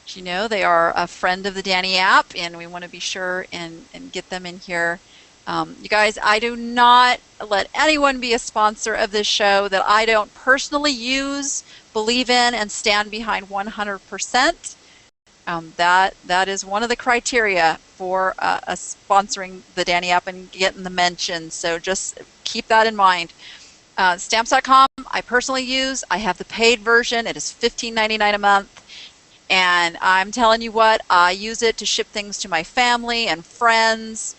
You know, they are a friend of the Danny app, and we want to be sure and get them in here. You guys, I do not let anyone be a sponsor of this show that I don't personally use, believe in, and stand behind 100%. That is one of the criteria for us sponsoring the Danny app and getting the mention. So just keep that in mind. Stamps.com, I personally use. I have the paid version. It is $15.99 a month. And I'm telling you what, I use it to ship things to my family and friends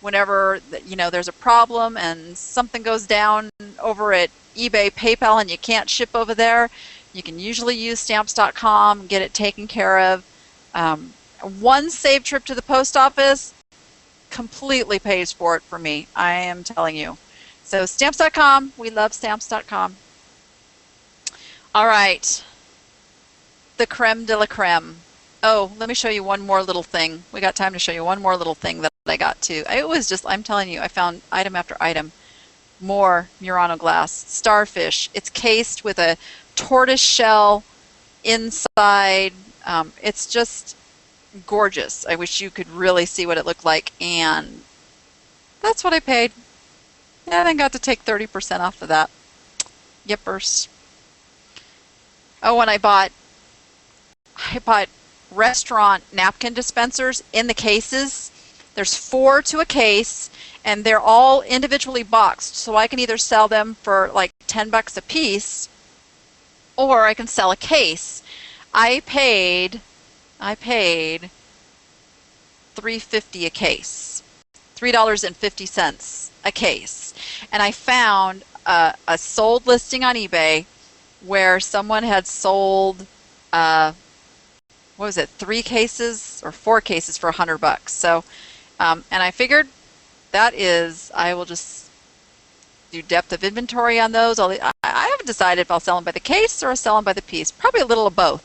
whenever there's a problem and something goes down over at eBay, PayPal, and you can't ship over there. You can usually use Stamps.com, get it taken care of. One saved trip to the post office completely pays for it for me. I am telling you. So Stamps.com, we love Stamps.com. All right. The creme de la creme. Oh, let me show you one more little thing. We got time to show you one more little thing that I got too. It was just, I'm telling you, I found item after item. More Murano glass. Starfish. It's cased with a tortoise shell inside. It's just gorgeous. I wish you could really see what it looked like. And that's what I paid. Yeah, I then got to take 30% off of that. Yippers. Oh, and I bought restaurant napkin dispensers in the cases. There's 4 to a case, and they're all individually boxed. So I can either sell them for like $10 a piece, or I can sell a case. I paid $3.50 a case, $3.50 a case, and I found a sold listing on eBay where someone had sold what was it, 3 cases or 4 cases for $100. So, and I figured that is, I will just do depth of inventory on those. I haven't decided if I'll sell them by the case or I'll sell them by the piece. Probably a little of both.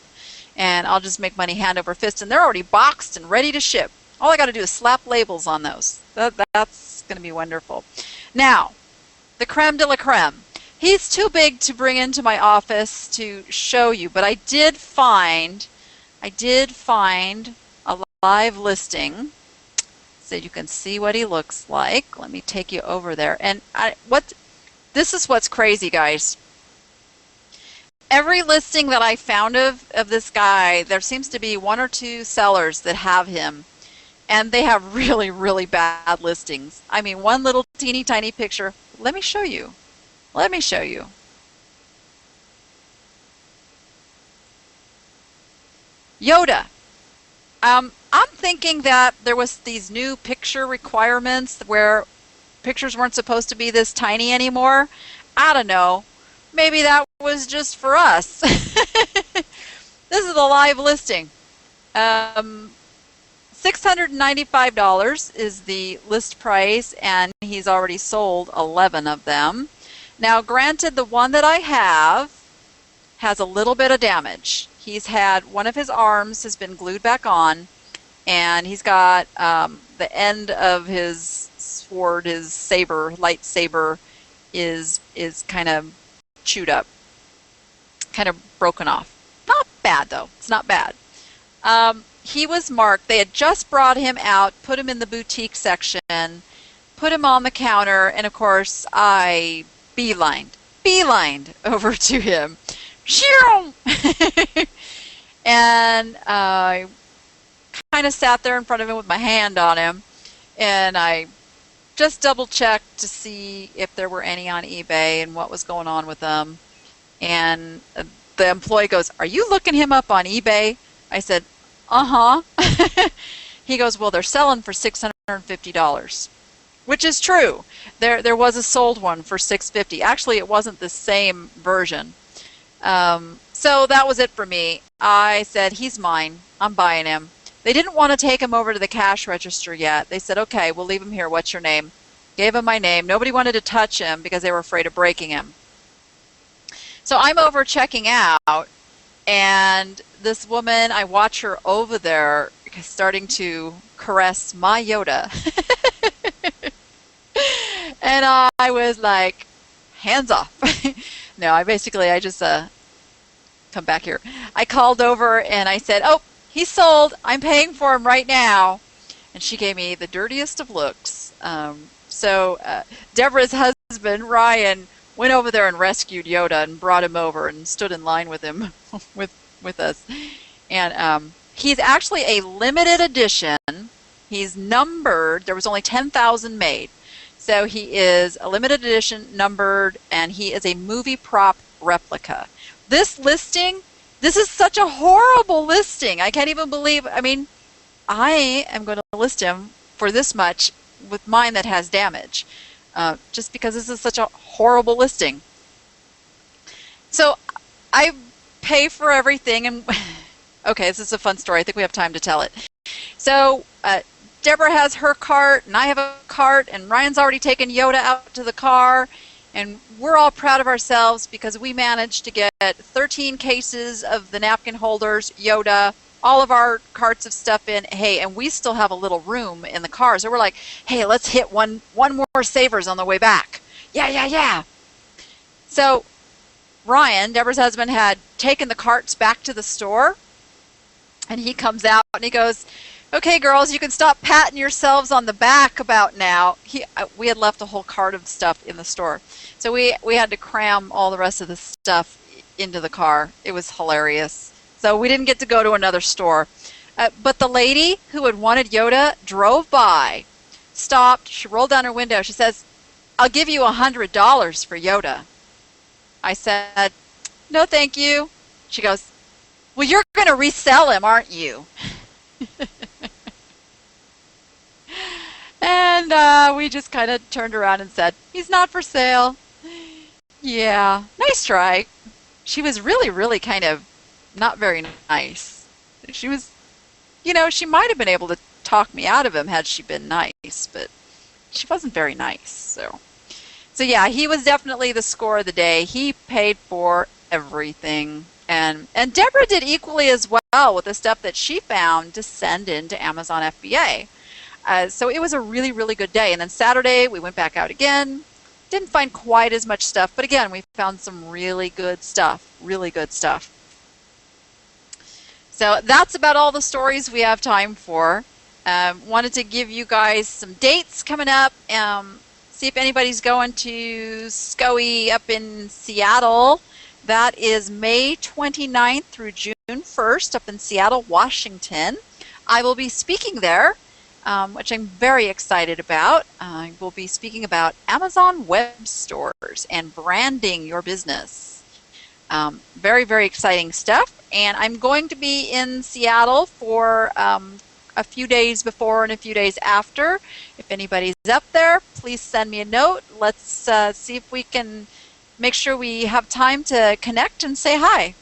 And I'll just make money hand over fist. And they're already boxed and ready to ship. All I got to do is slap labels on those. That's going to be wonderful. Now, the creme de la creme. He's too big to bring into my office to show you, but I did find a live listing so you can see what he looks like. Let me take you over there. And this is what's crazy, guys. Every listing that I found of this guy, there seems to be 1 or 2 sellers that have him. And they have really, really bad listings. I mean, one little teeny tiny picture. Let me show you. Let me show you. Yoda. I'm thinking that there was these new picture requirements where pictures weren't supposed to be this tiny anymore. I don't know. Maybe that was just for us. This is a live listing. $695 is the list price, and he's already sold 11 of them. Now, granted, the one that I have has a little bit of damage. He's had one of his arms has been glued back on, and he's got the end of his sword, his saber, lightsaber, is kind of chewed up, kind of broken off. Not bad though. It's not bad. He was marked. They had just brought him out, put him in the boutique section, put him on the counter, and of course I beelined over to him. And I kind of sat there in front of him with my hand on him, and I just double checked to see if there were any on eBay and what was going on with them. And the employee goes, "Are you looking him up on eBay?" I said, "Uh-huh." He goes, "Well, they're selling for $650, which is true. There was a sold one for $650. Actually, it wasn't the same version. So that was it for me. I said, "He's mine. I'm buying him." They didn't want to take him over to the cash register yet. They said, "Okay, we'll leave him here. What's your name?" Gave him my name. Nobody wanted to touch him because they were afraid of breaking him. So I'm over checking out, and this woman, I watch her over there starting to caress my Yoda. And I was like, hands off. No, I just come back here. I called over and I said, "Oh, he's sold. I'm paying for him right now." And she gave me the dirtiest of looks. So Deborah's husband, Ryan, went over there and rescued Yoda and brought him over and stood in line with him with us. And He's actually a limited edition. He's numbered. There was only 10,000 made. So he is a limited edition, numbered, and he is a movie prop replica. This listing, this is such a horrible listing. I can't even believe, I mean, I am going to list him for this much with mine that has damage, just because this is such a horrible listing. So I pay for everything, and okay, this is a fun story. I think we have time to tell it. So Deborah has her cart, and I have a cart, and Ryan's already taken Yoda out to the car, and we're all proud of ourselves because we managed to get 13 cases of the napkin holders, Yoda, all of our carts of stuff in. Hey, and we still have a little room in the car, so we're like, hey, let's hit one more Savers on the way back. Yeah. So Ryan, Deborah's husband, had taken the carts back to the store, and he comes out and he goes, okay, girls, you can stop patting yourselves on the back about now. We had left a whole cart of stuff in the store, so we had to cram all the rest of the stuff into the car. It was hilarious. So we didn't get to go to another store. But the lady who had wanted Yoda drove by, stopped, she rolled down her window. She says, I'll give you $100 for Yoda. I said, no, thank you. She goes, well, you're going to resell him, aren't you? And we just kind of turned around and said, he's not for sale. Yeah, nice try. She was really kind of not very nice. She was, she might have been able to talk me out of him had she been nice, but she wasn't very nice. So yeah, he was definitely the score of the day. He paid for everything. And Deborah did equally as well with the stuff that she found to send into Amazon FBA. So it was a really good day. And then Saturday, we went back out again. Didn't find quite as much stuff, but again, we found some really good stuff. So that's about all the stories we have time for. Wanted to give you guys some dates coming up. See if anybody's going to SCOE up in Seattle. That is May 29th through June 1st up in Seattle, Washington. I will be speaking there, which I'm very excited about. I will be speaking about Amazon web stores and branding your business. Very exciting stuff. And I'm going to be in Seattle for a few days before and a few days after. If anybody's up there, please send me a note. Let's see if we can make sure we have time to connect and say hi.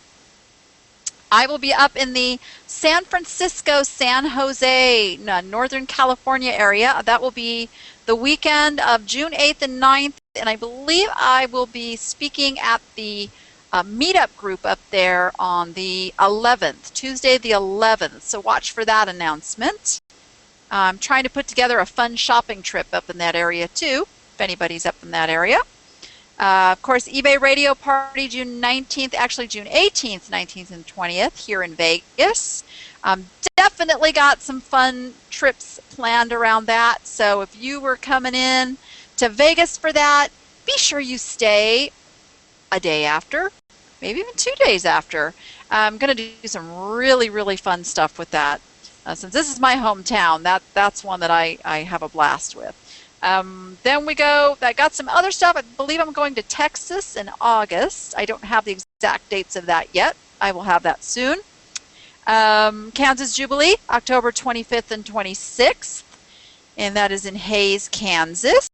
I will be up in the San Francisco, San Jose, Northern California area. That will be the weekend of June 8th and 9th, and I believe I will be speaking at the meetup group up there on the 11th, Tuesday the 11th, so watch for that announcement. I'm trying to put together a fun shopping trip up in that area too, if anybody's up in that area. Of course, eBay Radio Party June 19th, actually June 18th, 19th, and 20th here in Vegas. Definitely got some fun trips planned around that. So if you were coming in to Vegas for that, be sure you stay a day after, maybe even 2 days after. I'm going to do some really fun stuff with that. Since this is my hometown, that's one that I have a blast with. Then I got some other stuff. I believe I'm going to Texas in August. I don't have the exact dates of that yet. I will have that soon. Kansas Jubilee, October 25th and 26th, and that is in Hays, Kansas.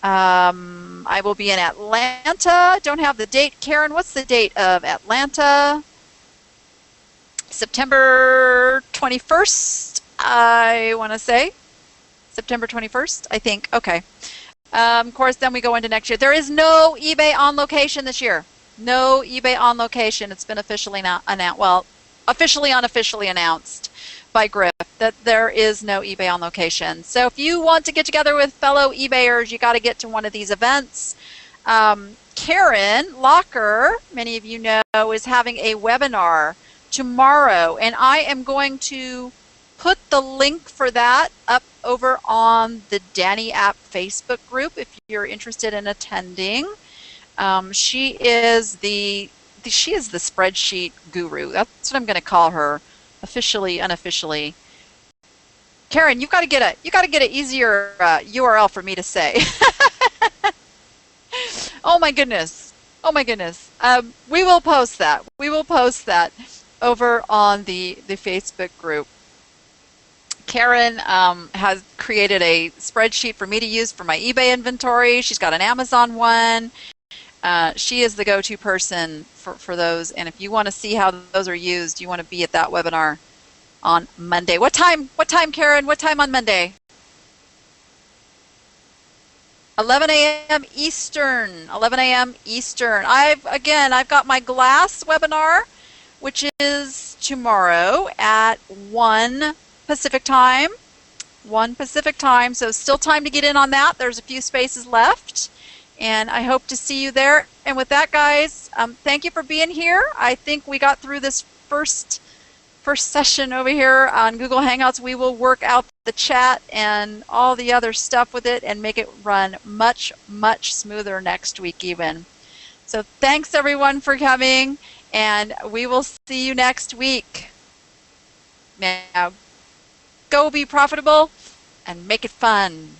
I will be in Atlanta. Don't have the date. Karen, what's the date of Atlanta? September 21st, I want to say. September 21st, I think. Okay. Of course, then we go into next year. There is no eBay on location this year. No eBay on location. It's been officially announced. Well, officially, unofficially announced by Griff that there is no eBay on location. So if you want to get together with fellow eBayers, you got to get to one of these events. Karen Locker, many of you know, is having a webinar tomorrow, and I am going to put the link for that up over on the Danny App Facebook group if you're interested in attending. She is the spreadsheet guru. That's what I'm going to call her. officially, unofficially. Karen, you got to get an easier URL for me to say. Oh my goodness. Oh my goodness. We will post that. We will post that over on the Facebook group. Karen has created a spreadsheet for me to use for my eBay inventory. She's got an Amazon one. She is the go-to person for those. And if you want to see how those are used, you want to be at that webinar on Monday. What time? What time, Karen? What time on Monday? 11 a.m. Eastern. 11 a.m. Eastern. I've got my glass webinar, which is tomorrow at 1 Pacific time. 1 Pacific time. So still time to get in on that. There's a few spaces left. And I hope to see you there. And with that, guys, thank you for being here. I think we got through this first session over here on Google Hangouts. We will work out the chat and all the other stuff with it and make it run much, much smoother next week even. So thanks everyone for coming, and we will see you next week. Now, go be profitable and make it fun.